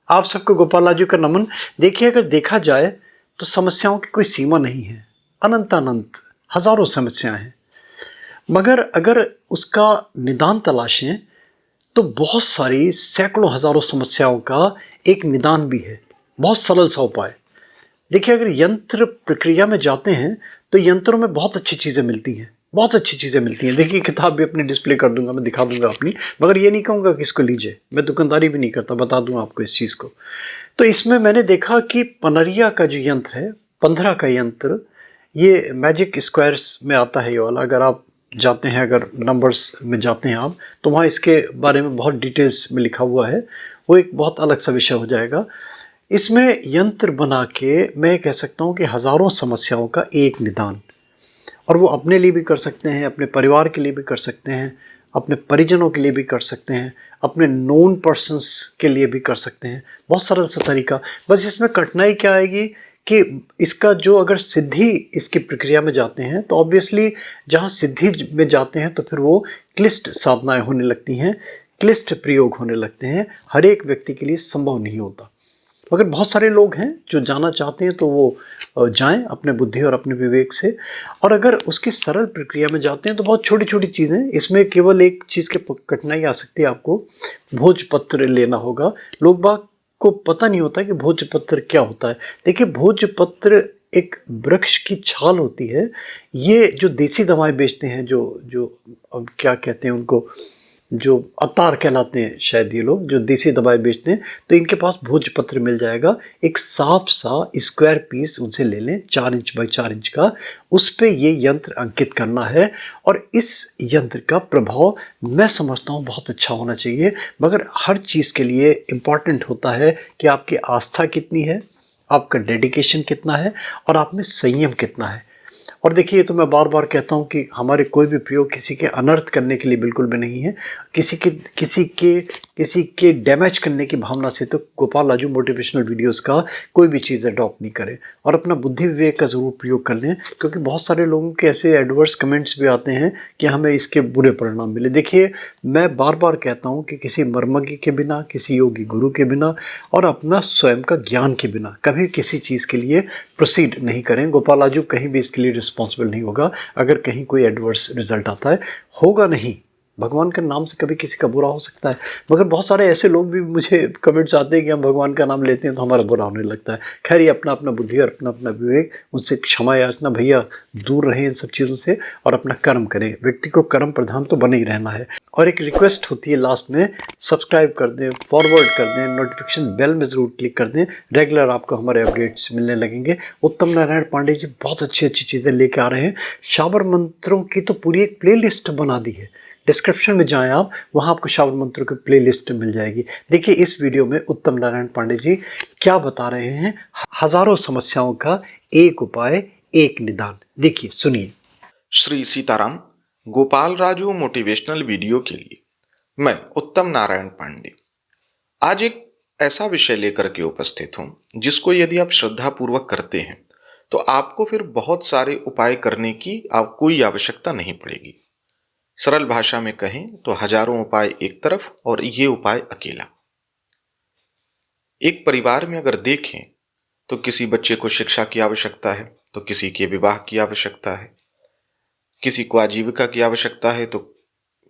आप सबको गोपाल राजू का नमन। देखिए, अगर देखा जाए तो समस्याओं की कोई सीमा नहीं है, अनंत अनंत हजारों समस्याएं हैं। मगर अगर उसका निदान तलाशें तो बहुत सारी सैकड़ों हजारों समस्याओं का एक निदान भी है, बहुत सरल सा उपाय। देखिए, अगर यंत्र प्रक्रिया में जाते हैं तो यंत्रों में बहुत अच्छी चीज़ें मिलती हैं, बहुत अच्छी चीज़ें मिलती हैं। देखिए, किताब भी अपनी डिस्प्ले कर दूंगा, मैं दिखा दूंगा अपनी, मगर ये नहीं कहूँगा कि इसको लीजिए, मैं दुकानदारी भी नहीं करता, बता दूँ आपको इस चीज़ को। तो इसमें मैंने देखा कि पनरिया का जो यंत्र है, 15 का यंत्र, ये मैजिक स्क्वायर्स में आता है ये वाला। अगर आप जाते हैं, अगर नंबर्स में जाते हैं आप, तो वहाँ इसके बारे में बहुत डिटेल्स में लिखा हुआ है। वो एक बहुत अलग सा विषय हो जाएगा। इसमें यंत्र बना के मैं कह सकता हूँ कि हज़ारों समस्याओं का एक निदान, और वो अपने लिए भी कर सकते हैं, अपने परिवार के लिए भी कर सकते हैं, अपने परिजनों के लिए भी कर सकते हैं, अपने नोन पर्सन्स के लिए भी कर सकते हैं। बहुत सरल सा तरीका। बस इसमें कठिनाई क्या आएगी कि इसका जो अगर सिद्धि इसकी प्रक्रिया में जाते हैं तो ऑब्वियसली जहाँ सिद्धि में जाते हैं तो फिर वो क्लिष्ट साधनाएं होने लगती हैं, क्लिष्ट प्रयोग होने लगते हैं। हर एक व्यक्ति के लिए संभव नहीं होता, मगर बहुत सारे लोग हैं जो जाना चाहते हैं तो वो जाएं अपने बुद्धि और अपने विवेक से। और अगर उसकी सरल प्रक्रिया में जाते हैं तो बहुत छोटी छोटी चीज़ें, इसमें केवल एक चीज़ की कठिनाई आ सकती है, आपको भोजपत्र लेना होगा। लोग बाग को पता नहीं होता कि भोजपत्र क्या होता है। देखिए, भोजपत्र एक वृक्ष की छाल होती है। ये जो देसी दवाएं बेचते हैं, जो जो अब क्या कहते हैं उनको, जो अतार कहलाते हैं शायद ये लोग, जो देसी दवाएं बेचते हैं, तो इनके पास भोजपत्र मिल जाएगा। एक साफ सा स्क्वायर पीस उनसे ले लें, 4 इंच बाई 4 इंच का। उस पे ये यंत्र अंकित करना है, और इस यंत्र का प्रभाव मैं समझता हूँ बहुत अच्छा होना चाहिए। मगर हर चीज़ के लिए इम्पॉर्टेंट होता है कि आपकी आस्था कितनी है, आपका डेडिकेशन कितना है, और आप में संयम कितना है। और देखिए, ये तो मैं बार बार कहता हूँ कि हमारे कोई भी प्रयोग किसी के अनर्थ करने के लिए बिल्कुल भी नहीं है, किसी के डैमेज करने की भावना से तो गोपाल राजू मोटिवेशनल वीडियोस का कोई भी चीज़ अडॉप्ट नहीं करें, और अपना बुद्धि विवेक का ज़रूर प्रयोग कर लें। क्योंकि बहुत सारे लोगों के ऐसे एडवर्स कमेंट्स भी आते हैं कि हमें इसके बुरे परिणाम मिले। देखिए, मैं बार बार कहता हूँ कि किसी मर्मज्ञ के बिना, किसी योगी गुरु के बिना, और अपना स्वयं का ज्ञान के बिना कभी किसी चीज़ के लिए प्रोसीड नहीं करें। गोपाल राजू कहीं भी इसके लिए रिस्पॉन्सिबल नहीं होगा अगर कहीं कोई एडवर्स रिजल्ट आता है, होगा नहीं। भगवान के नाम से कभी किसी का बुरा हो सकता है, मगर बहुत सारे ऐसे लोग भी मुझे कमेंट्स आते हैं कि हम भगवान का नाम लेते हैं तो हमारा बुरा होने लगता है। खैर, ये अपना अपना बुद्धि और अपना अपना विवेक, उनसे क्षमा याचना, भैया दूर रहें इन सब चीज़ों से और अपना कर्म करें। व्यक्ति को कर्म प्रधान तो बने ही रहना है। और एक रिक्वेस्ट होती है लास्ट में, सब्सक्राइब कर दें, फॉरवर्ड कर दें, नोटिफिकेशन बेल में ज़रूर क्लिक कर दें। रेगुलर आपको हमारे अपडेट्स मिलने लगेंगे। उत्तम नारायण पांडे जी बहुत अच्छी अच्छी चीज़ें लेके आ रहे हैं। शाबर मंत्रों की तो पूरी एक प्लेलिस्ट बना दी है, डिस्क्रिप्शन में जाएं आप, वहां आपको शाबर मंत्रों की प्लेलिस्ट मिल जाएगी। देखिए, इस वीडियो में उत्तम नारायण पांडे जी क्या बता रहे हैं, हजारों समस्याओं का एक उपाय, एक निदान। देखिए, सुनिए। श्री सीताराम। गोपाल राजू मोटिवेशनल वीडियो के लिए मैं उत्तम नारायण पांडे आज एक ऐसा विषय लेकर के उपस्थित हूं जिसको यदि आप श्रद्धा पूर्वक करते हैं तो आपको फिर बहुत सारे उपाय करने की कोई आवश्यकता नहीं पड़ेगी। सरल भाषा में कहें तो हजारों उपाय एक तरफ और ये उपाय अकेला। एक परिवार में अगर देखें तो किसी बच्चे को शिक्षा की आवश्यकता है तो किसी के विवाह की आवश्यकता है, किसी को आजीविका की आवश्यकता है तो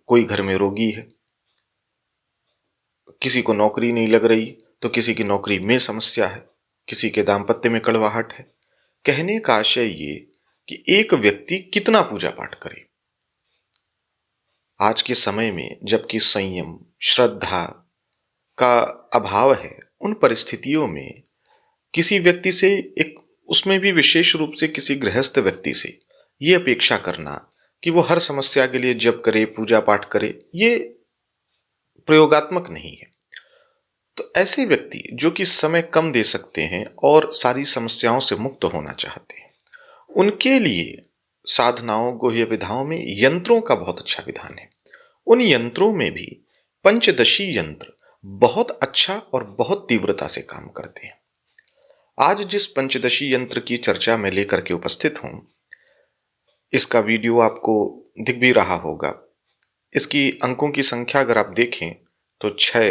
कोई घर में रोगी है, किसी को नौकरी नहीं लग रही तो किसी की नौकरी में समस्या है, किसी के दाम्पत्य में कड़वाहट है। कहने का आशय ये कि एक व्यक्ति कितना पूजा पाठ करे। आज के समय में जबकि संयम, श्रद्धा का अभाव है, उन परिस्थितियों में किसी व्यक्ति से, एक उसमें भी विशेष रूप से किसी गृहस्थ व्यक्ति से ये अपेक्षा करना कि वो हर समस्या के लिए जप करे, पूजा पाठ करे, ये प्रयोगात्मक नहीं है। तो ऐसे व्यक्ति जो कि समय कम दे सकते हैं और सारी समस्याओं से मुक्त होना चाहते हैं, उनके लिए साधनाओं, गुह्य विधाओं में यंत्रों का बहुत अच्छा विधान है। उन यंत्रों में भी पंचदशी यंत्र बहुत अच्छा और बहुत तीव्रता से काम करते हैं। आज जिस पंचदशी यंत्र की चर्चा में लेकर के उपस्थित हूं, इसका वीडियो आपको दिख भी रहा होगा। इसकी अंकों की संख्या अगर आप देखें तो 6,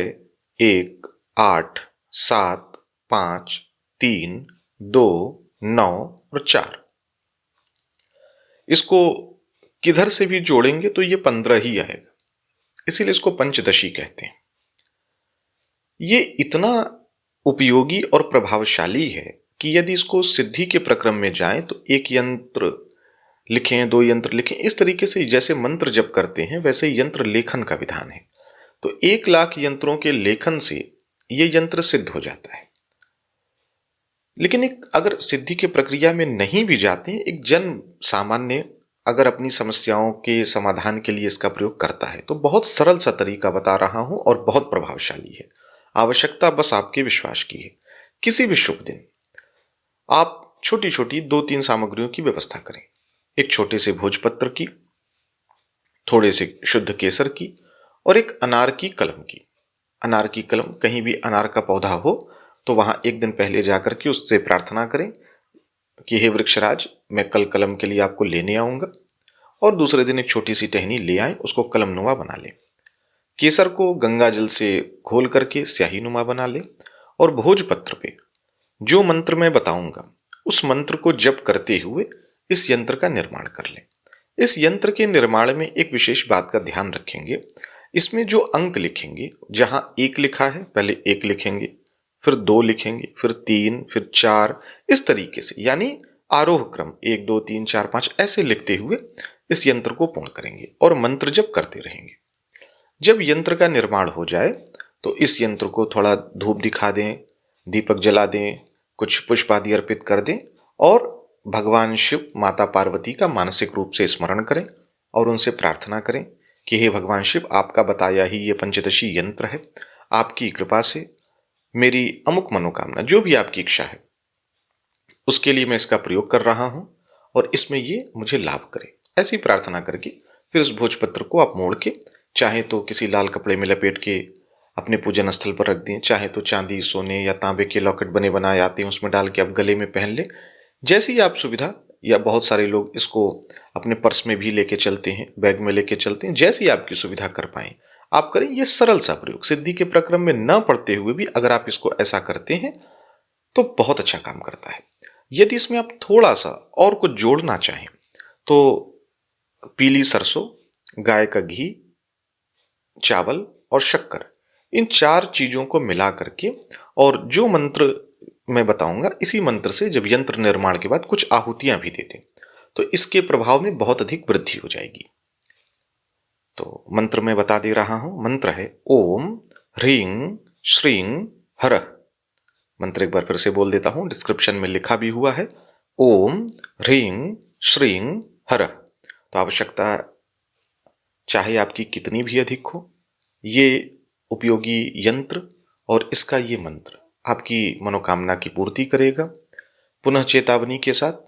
1, 8, 7, 5, 3, 2, 9 और 4। इसको किधर से भी जोड़ेंगे तो ये 15 ही आएगा, इसीलिए इसको पंचदशी कहते हैं। ये इतना उपयोगी और प्रभावशाली है कि यदि इसको सिद्धि के प्रक्रम में जाएं तो एक यंत्र लिखें, 2 यंत्र लिखें, इस तरीके से जैसे मंत्र जप करते हैं वैसे ही यंत्र लेखन का विधान है। तो 1 लाख यंत्रों के लेखन से ये यंत्र सिद्ध हो जाता है। लेकिन एक अगर सिद्धि की प्रक्रिया में नहीं भी जाते हैं, एक जन सामान्य अगर अपनी समस्याओं के समाधान के लिए इसका प्रयोग करता है तो बहुत सरल सा तरीका बता रहा हूं और बहुत प्रभावशाली है। आवश्यकता बस आपके विश्वास की है। किसी भी शुभ दिन आप छोटी छोटी 2-3 सामग्रियों की व्यवस्था करें। एक छोटे से भोजपत्र की, थोड़े से शुद्ध केसर की और एक अनार की कलम की। अनार की कलम, कहीं भी अनार का पौधा हो तो वहां एक दिन पहले जाकर के उससे प्रार्थना करें कि हे वृक्षराज, मैं कल कलम के लिए आपको लेने आऊंगा। और दूसरे दिन एक छोटी सी टहनी ले आए, उसको कलमनुमा बना लें। केसर को गंगा जल से घोल करके स्याही नुमा बना लें और भोजपत्र पे जो मंत्र मैं बताऊंगा उस मंत्र को जप करते हुए इस यंत्र का निर्माण कर लें। इस यंत्र के निर्माण में एक विशेष बात का ध्यान रखेंगे। इसमें जो अंक लिखेंगे, जहां 1 लिखा है पहले 1 लिखेंगे, फिर 2 लिखेंगे, फिर 3, फिर 4, इस तरीके से, यानी आरोह क्रम 1, 2, 3, 4, 5 ऐसे लिखते हुए इस यंत्र को पूर्ण करेंगे और मंत्र जप करते रहेंगे। जब यंत्र का निर्माण हो जाए तो इस यंत्र को थोड़ा धूप दिखा दें, दीपक जला दें, कुछ पुष्प आदि अर्पित कर दें और भगवान शिव, माता पार्वती का मानसिक रूप से स्मरण करें और उनसे प्रार्थना करें कि हे भगवान शिव, आपका बताया ही ये पंचदशी यंत्र है, आपकी कृपा से मेरी अमुक मनोकामना, जो भी आपकी इच्छा है, उसके लिए मैं इसका प्रयोग कर रहा हूं और इसमें ये मुझे लाभ करे। ऐसी प्रार्थना करके फिर उस भोजपत्र को आप मोड़ के, चाहे तो किसी लाल कपड़े में लपेट के अपने पूजन स्थल पर रख दें, चाहे तो चांदी, सोने या तांबे के लॉकेट बने बनाए आते हैं, उसमें डाल के आप गले में पहन लें। जैसी आप सुविधा, या बहुत सारे लोग इसको अपने पर्स में भी लेके चलते हैं, बैग में लेके चलते हैं, जैसी आपकी सुविधा कर पाएं आप करें। ये सरल सा प्रयोग सिद्धि के प्रक्रम में न पढ़ते हुए भी अगर आप इसको ऐसा करते हैं तो बहुत अच्छा काम करता है। यदि इसमें आप थोड़ा सा और कुछ जोड़ना चाहें तो पीली सरसों, गाय का घी, चावल और शक्कर, इन 4 चीजों को मिला करके और जो मंत्र मैं बताऊंगा, इसी मंत्र से जब यंत्र निर्माण के बाद कुछ आहुतियां भी दे दें तो इसके प्रभाव में बहुत अधिक वृद्धि हो जाएगी। तो मंत्र मैं बता दे रहा हूं। मंत्र है ओम ह्रीं श्रीं हरः। मंत्र एक बार फिर से बोल देता हूं, डिस्क्रिप्शन में लिखा भी हुआ है, ओम ह्रीं श्रीं हरः। तो आवश्यकता चाहे आपकी कितनी भी अधिक हो, ये उपयोगी यंत्र और इसका ये मंत्र आपकी मनोकामना की पूर्ति करेगा। पुनः चेतावनी के साथ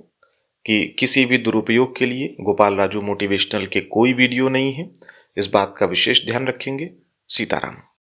कि किसी भी दुरुपयोग के लिए गोपाल राजू मोटिवेशनल के कोई वीडियो नहीं है, इस बात का विशेष ध्यान रखेंगे। सीताराम।